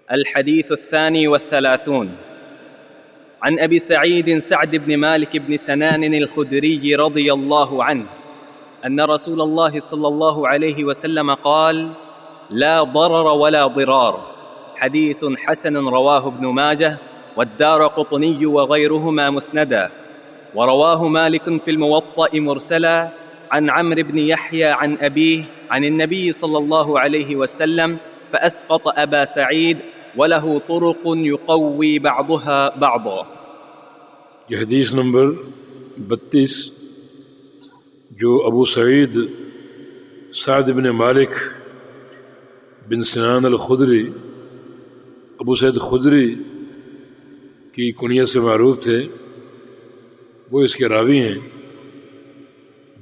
الحديث 32 عن أبي سعيد سعد بن مالك بن سنان الخدري رضي الله عنه أن رسول الله صلى الله عليه وسلم قال: لا ضرر ولا ضرار. حديث حسن رواه ابن ماجه والدارقطني وغيرهما مسندا، ورواه مالك في الموطأ مرسلا عن عمرو بن يحيى عن أبيه عن النبي صلى الله عليه وسلم، فأسقط أبا سعيد وله طرق يقوي بعضها بعضا۔ یہ حدیث نمبر 32 جو ابو سعید سعد بن مالک بن سنان الخدری، ابو سعید خدری کی کنیت سے معروف تھے، وہ اس کے راوی ہیں۔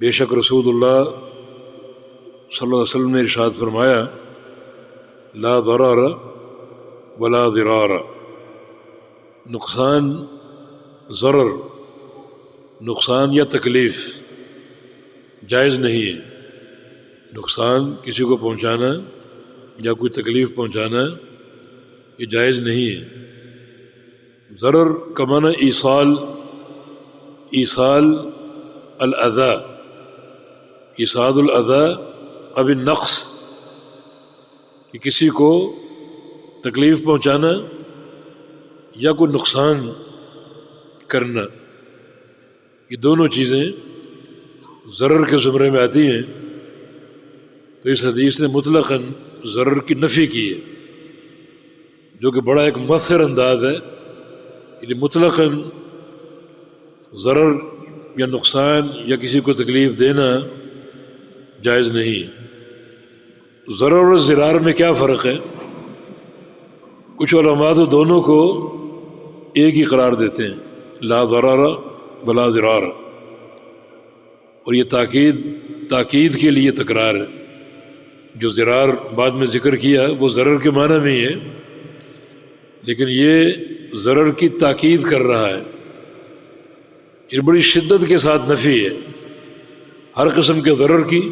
بے شک رسول اللہ صلی اللہ علیہ وسلم نے ارشاد فرمایا: لا ضرر ولا ضرار، نقصان، ضرر، نقصان یا تکلیف جائز نہیں ہے۔ نقصان کسی کو پہنچانا یا کوئی تکلیف پہنچانا یہ جائز نہیں ہے۔ ضرر کا معنی ایصال الاذی، ایصال الاذی اب النقص، کہ کسی کو تکلیف پہنچانا یا کوئی نقصان کرنا، یہ دونوں چیزیں ضرر کے زمرے میں آتی ہیں۔ تو اس حدیث نے مطلقاً ضرر کی نفی کی ہے، جو کہ بڑا ایک مؤثر انداز ہے۔ یعنی مطلقاً ضرر یا نقصان یا کسی کو تکلیف دینا جائز نہیں ہے۔ ضرر اور ضرار میں کیا فرق ہے؟ کچھ علماء تو دونوں کو ایک ہی قرار دیتے ہیں، لا ضرر ولا ضرار، اور یہ تاکید کے لیے تکرار ہے۔ جو ضرار بعد میں ذکر کیا وہ ضرر کے معنی میں ہی ہے، لیکن یہ ضرر کی تاکید کر رہا ہے۔ یہ بڑی شدت کے ساتھ نفی ہے ہر قسم کے ضرر کی،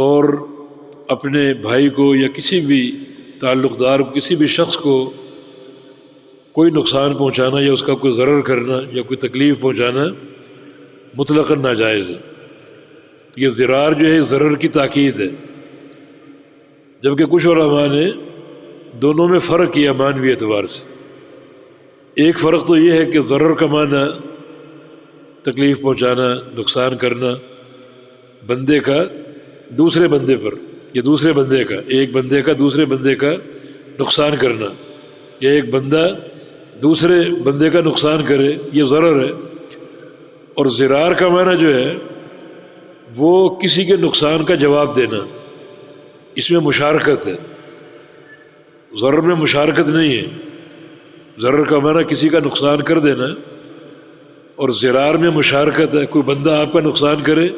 اور اپنے بھائی کو یا کسی بھی تعلق دار، کسی بھی شخص کو کوئی نقصان پہنچانا یا اس کا کوئی ضرر کرنا یا کوئی تکلیف پہنچانا مطلقاً ناجائز ہے۔ یہ ضرار جو ہے ضرر کی تاکید ہے، جبکہ کچھ علماء نے دونوں میں فرق کیا معنوی اعتبار سے۔ ایک فرق تو یہ ہے کہ ضرر کا معنی تکلیف پہنچانا، نقصان کرنا، بندے کا دوسرے بندے پر، یا دوسرے بندے کا، ایک بندے کا دوسرے بندے کا نقصان کرنا، یا ایک بندہ دوسرے بندے کا نقصان کرے، یہ ضرر ہے۔ اور ضرار کا معنی جو ہے وہ کسی کے نقصان کا جواب دینا، اس میں مشارکت ہے۔ ضرر میں مشارکت نہیں ہے، ضرر کا معنی کسی کا نقصان کر دینا، اور ضرار میں مشارکت ہے، کوئی بندہ آپ کا نقصان کرے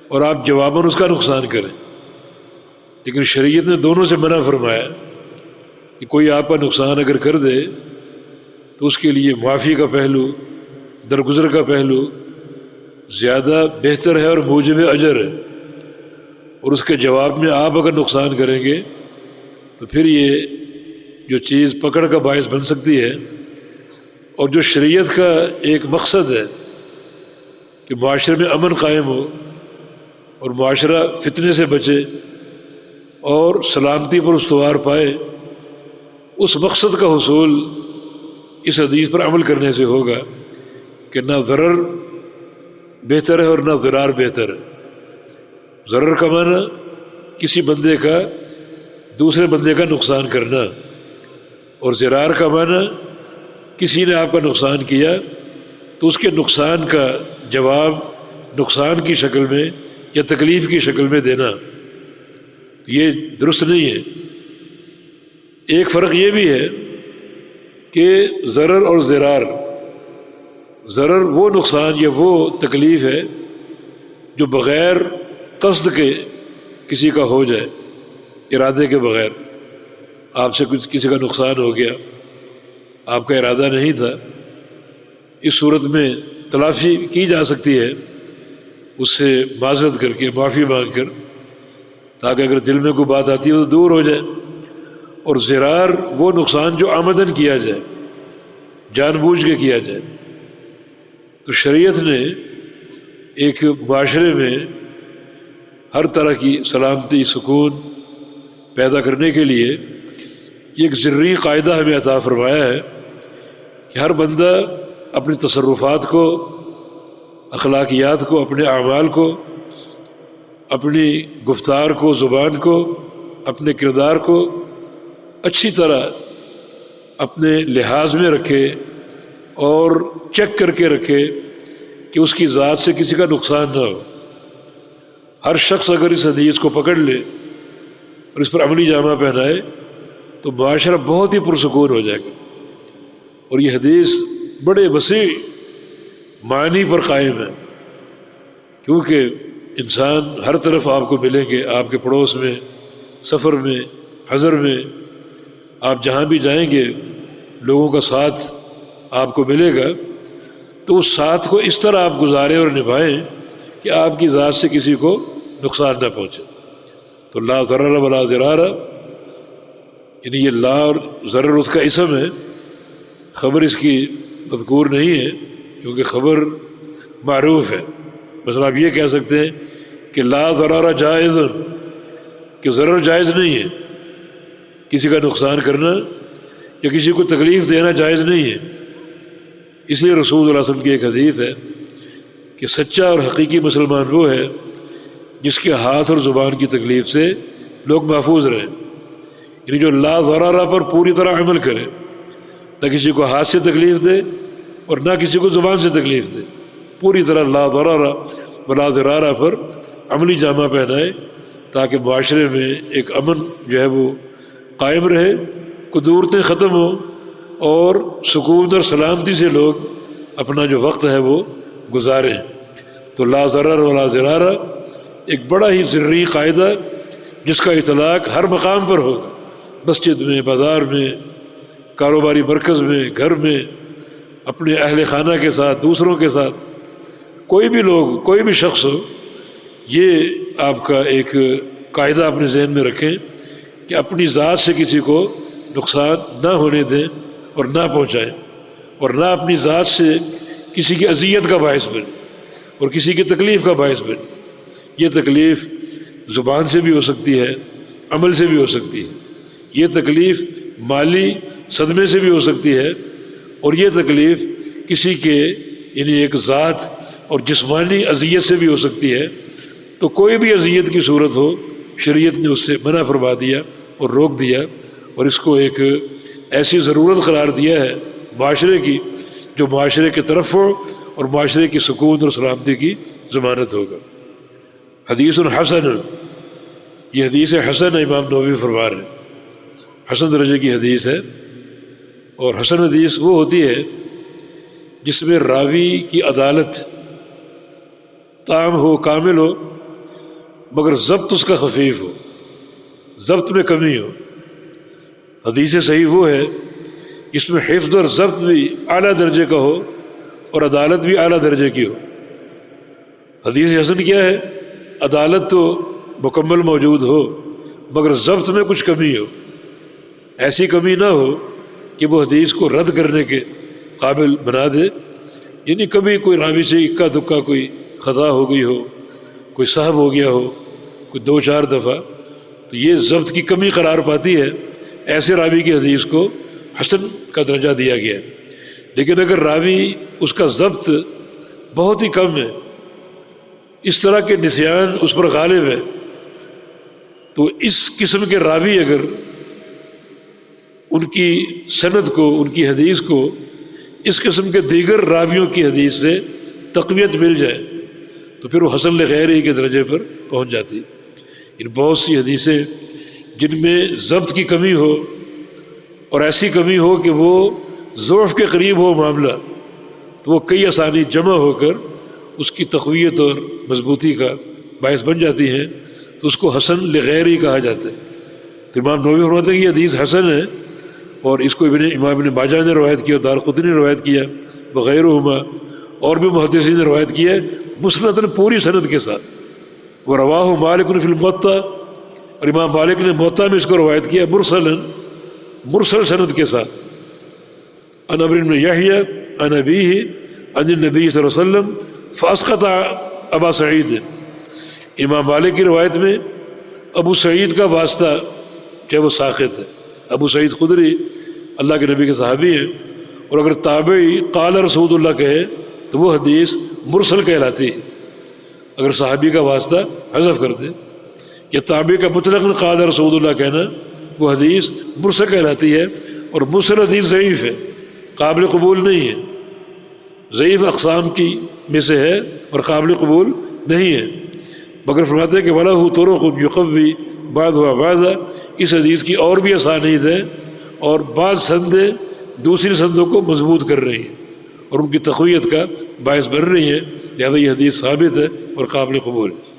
اور آپ جواباً اس کا نقصان کریں۔ لیکن شریعت نے دونوں سے منع فرمایا کہ کوئی آپ کا نقصان اگر کر دے تو اس کے لیے معافی کا پہلو، درگزر کا پہلو زیادہ بہتر ہے اور موجب اجر ہے، اور اس کے جواب میں آپ اگر نقصان کریں گے تو پھر یہ جو چیز پکڑ کا باعث بن سکتی ہے۔ اور جو شریعت کا ایک مقصد ہے کہ معاشرے میں امن قائم ہو اور معاشرہ فتنے سے بچے اور سلامتی پر استوار پائے، اس مقصد کا حصول اس حدیث پر عمل کرنے سے ہوگا کہ نہ ضرر بہتر ہے اور نہ ضرار بہتر ہے۔ ضرر کا معنی کسی بندے کا دوسرے بندے کا نقصان کرنا، اور ضرار کا معنی کسی نے آپ کا نقصان کیا تو اس کے نقصان کا جواب نقصان کی شکل میں یا تکلیف کی شکل میں دینا، یہ درست نہیں ہے۔ ایک فرق یہ بھی ہے کہ ضرر اور ضرار، ضرر وہ نقصان یا وہ تکلیف ہے جو بغیر قصد کے کسی کا ہو جائے، ارادے کے بغیر۔ آپ سے کسی کا نقصان ہو گیا، آپ کا ارادہ نہیں تھا، اس صورت میں تلافی کی جا سکتی ہے اس سے معذرت کر کے، معافی مانگ کر، تاکہ اگر دل میں کوئی بات آتی ہے تو دور ہو جائے۔ اور ضرار وہ نقصان جو آمدن کیا جائے، جان بوجھ کے کیا جائے۔ تو شریعت نے ایک معاشرے میں ہر طرح کی سلامتی سکون پیدا کرنے کے لیے ایک ذری قاعدہ ہمیں عطا فرمایا ہے کہ ہر بندہ اپنے تصرفات کو، اخلاقیات کو، اپنے اعمال کو، اپنی گفتار کو، زبان کو، اپنے کردار کو اچھی طرح اپنے لحاظ میں رکھے اور چیک کر کے رکھے کہ اس کی ذات سے کسی کا نقصان نہ ہو۔ ہر شخص اگر اس حدیث کو پکڑ لے اور اس پر عملی جامہ پہنائے تو معاشرہ بہت ہی پرسکون ہو جائے گا۔ اور یہ حدیث بڑے وسیع معنی پر قائم ہے، کیونکہ انسان ہر طرف آپ کو ملیں گے، آپ کے پڑوس میں، سفر میں، حضر میں، آپ جہاں بھی جائیں گے لوگوں کا ساتھ آپ کو ملے گا، تو اس ساتھ کو اس طرح آپ گزاریں اور نبھائیں کہ آپ کی ذات سے کسی کو نقصان نہ پہنچے۔ تو لا ضرر ولا ضرار، یعنی یہ لا اور ضرر اس کا اسم ہے، خبر اس کی مذکور نہیں ہے، کیونکہ خبر معروف ہے۔ مثلا آپ یہ کہہ سکتے ہیں کہ لا ضرر جائز، کہ ضرر جائز نہیں ہے، کسی کا نقصان کرنا یا کسی کو تکلیف دینا جائز نہیں ہے۔ اس لیے رسول اللہ علیہ وسلم کی ایک حدیث ہے کہ سچا اور حقیقی مسلمان وہ ہے جس کے ہاتھ اور زبان کی تکلیف سے لوگ محفوظ رہیں، یعنی جو لا ضرر پر پوری طرح عمل کرے، نہ کسی کو ہاتھ سے تکلیف دے اور نہ کسی کو زبان سے تکلیف دے، پوری طرح لا ضرر ولا ضرار پر عملی جامہ پہنائے تاکہ معاشرے میں ایک امن جو ہے وہ قائم رہے، کدورتیں ختم ہوں اور سکون اور سلامتی سے لوگ اپنا جو وقت ہے وہ گزاریں۔ تو لا ضرر ولا ضرار ایک بڑا ہی ذری قاعدہ جس کا اطلاق ہر مقام پر ہوگا، مسجد میں، بازار میں، کاروباری مرکز میں، گھر میں، اپنے اہل خانہ کے ساتھ، دوسروں کے ساتھ، کوئی بھی لوگ، کوئی بھی شخص ہو، یہ آپ کا ایک قاعدہ اپنے ذہن میں رکھیں کہ اپنی ذات سے کسی کو نقصان نہ ہونے دیں اور نہ پہنچائیں، اور نہ اپنی ذات سے کسی کی اذیت کا باعث بنے اور کسی کی تکلیف کا باعث بنے۔ یہ تکلیف زبان سے بھی ہو سکتی ہے، عمل سے بھی ہو سکتی ہے، یہ تکلیف مالی صدمے سے بھی ہو سکتی ہے، اور یہ تکلیف کسی کے یعنی ایک ذات اور جسمانی اذیت سے بھی ہو سکتی ہے۔ تو کوئی بھی اذیت کی صورت ہو، شریعت نے اس سے منع فرما دیا اور روک دیا، اور اس کو ایک ایسی ضرورت قرار دیا ہے معاشرے کی جو معاشرے کے ترفع اور معاشرے کی سکون اور سلامتی کی ضمانت ہوگا۔ حدیث حسن، یہ حدیث حسن امام نووی فرما رہے ہیں، حسن درجے کی حدیث ہے، اور حسن حدیث وہ ہوتی ہے جس میں راوی کی عدالت تام ہو، کامل ہو، مگر ضبط اس کا خفیف ہو، ضبط میں کمی ہو۔ حدیث صحیح وہ ہے جس میں حفظ اور ضبط بھی اعلیٰ درجے کا ہو اور عدالت بھی اعلیٰ درجے کی ہو۔ حدیث حسن کیا ہے؟ عدالت تو مکمل موجود ہو مگر ضبط میں کچھ کمی ہو، ایسی کمی نہ ہو کہ وہ حدیث کو رد کرنے کے قابل بنا دے، یعنی کبھی کوئی راوی سے اکا دکا کوئی خطا ہو گئی ہو، کوئی سہو ہو گیا ہو، کوئی 2-4 دفعہ، تو یہ ضبط کی کمی قرار پاتی ہے، ایسے راوی کی حدیث کو حسن کا درجہ دیا گیا ہے۔ لیکن اگر راوی اس کا ضبط بہت ہی کم ہے، اس طرح کے نسیان اس پر غالب ہے، تو اس قسم کے راوی اگر ان کی سند کو، ان کی حدیث کو اس قسم کے دیگر راویوں کی حدیث سے تقویت مل جائے تو پھر وہ حسن لغیرہ کے درجے پر پہنچ جاتی۔ ان بہت سی حدیثیں جن میں ضبط کی کمی ہو اور ایسی کمی ہو کہ وہ ضعف کے قریب ہو معاملہ، تو وہ کئی اسانید جمع ہو کر اس کی تقویت اور مضبوطی کا باعث بن جاتی ہیں، تو اس کو حسن لغیرہ کہا جاتا ہے۔ تو امام نووی فرماتے ہیں کہ یہ حدیث حسن ہے، اور اس کو امام ابن ماجہ نے روایت کیا، دارقطنی نے روایت کیا، وغیرہما، اور بھی محدثین نے روایت کی ہے مسنداً پوری سند کے ساتھ۔ وہ رواہ مالک فی الموطا، اور امام مالک نے موطا میں اس کو روایت کیا مرسلاً مرسل سند کے ساتھ، عن عمرو بن یحییٰ عن ابیہ عن النبی صلی اللہ علیہ وسلم فاسقط ابا سعید۔ امام مالک کی روایت میں ابو سعید کا واسطہ کہ وہ ساقط ہے، ابو سعید خدری اللہ کے نبی کے صحابی ہیں، اور اگر تابعی قال رسول اللہ کہے تو وہ حدیث مرسل کہلاتی ہے، اگر صحابی کا واسطہ حذف کر دے، کہ تابعی کا مطلق قال رسول اللہ کہنا وہ حدیث مرسل کہلاتی ہے، اور مرسل حدیث ضعیف ہے، قابل قبول نہیں ہے، ضعیف اقسام کی میں سے ہے اور قابل قبول نہیں ہے، مگر فرماتے ہیں کہ وَلَهُ طُرُقٌ يُقَوِّي بَعْضُهَا بَعْضًا، اس حدیث کی اور بھی اسانید ہے اور بعض سندیں دوسری سندوں کو مضبوط کر رہی ہیں اور ان کی تقویت کا باعث بن رہی ہیں، لہذا یہ حدیث ثابت ہے اور قابل قبول ہے۔